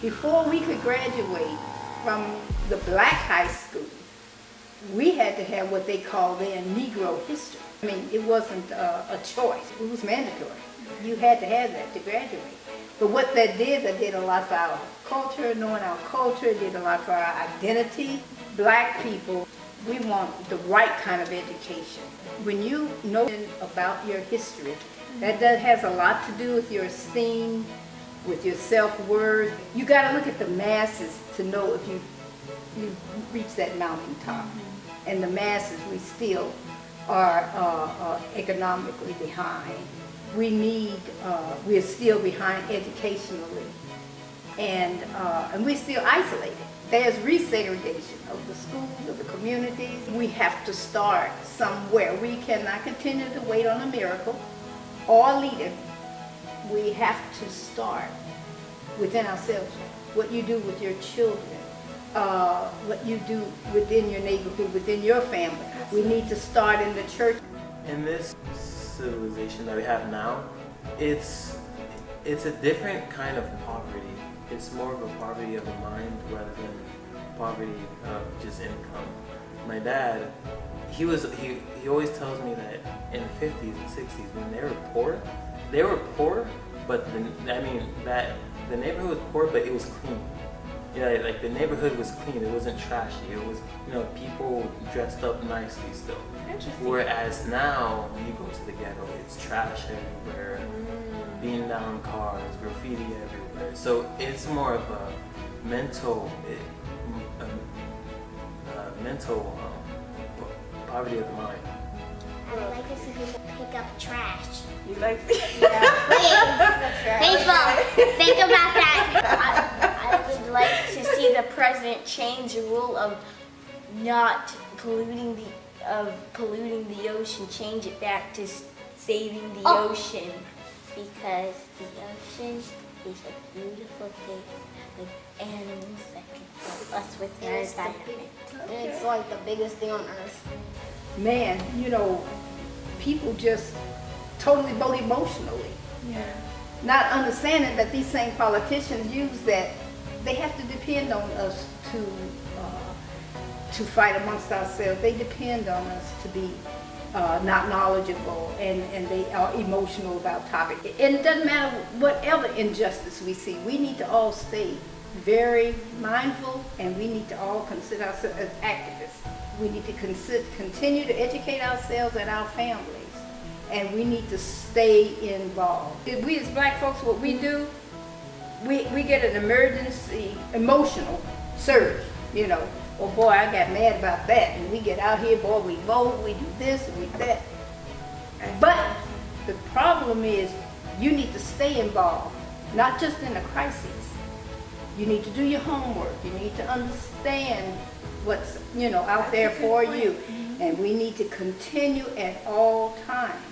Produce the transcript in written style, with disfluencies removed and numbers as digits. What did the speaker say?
Before we could graduate from the black high school, we had to have what they call then Negro history. I mean, it wasn't a choice, it was mandatory. You had to have that to graduate. But what that did a lot for our culture, knowing our culture, it did a lot for our identity. Black people, we want the right kind of education. When you know about your history, that has a lot to do with your esteem, with your self-worth. You got to look at the masses to know if you've reached that mountaintop. And the masses, we still are economically behind. We're still behind educationally, and we're still isolated. There's resegregation of the schools, of the communities. We have to start somewhere. We cannot continue to wait on a miracle or a leader. We have to start within ourselves. What you do with your children, what you do within your neighborhood, within your family. We need to start in the church. In this civilization that we have now, it's a different kind of poverty. It's more of a poverty of the mind rather than poverty of just income. My dad, he always tells me that in the 50s and 60s when they were poor, but the neighborhood was poor, but it was clean. Yeah, like the neighborhood was clean. It wasn't trashy. It was, people dressed up nicely still. Interesting. Whereas now, when you go to the ghetto, it's trash everywhere, beaten down cars, graffiti everywhere. So it's more of a mental poverty of the mind. I like to see people pick up trash. You like Yeah, please. Think about that. I would like to see the president change the rule of not polluting the ocean, change it back to saving the ocean, because the ocean is a beautiful thing with animals that can help us with our environment. It's like the biggest thing on earth. Man, people just totally vote emotionally. Yeah. Not understanding that these same politicians use that. They have to depend on us to fight amongst ourselves. They depend on us to be not knowledgeable, and they are emotional about topics. And it doesn't matter whatever injustice we see. We need to all stay very mindful, and we need to all consider ourselves as activists. We need to continue to educate ourselves and our families, and we need to stay involved. We as black folks, what we do, we get an emergency emotional surge, Oh boy, I got mad about that, and we get out here, boy, we vote, we do this and we do that. But the problem is you need to stay involved, not just in a crisis. You need to do your homework. You need to understand what's out there for you. And we need to continue at all times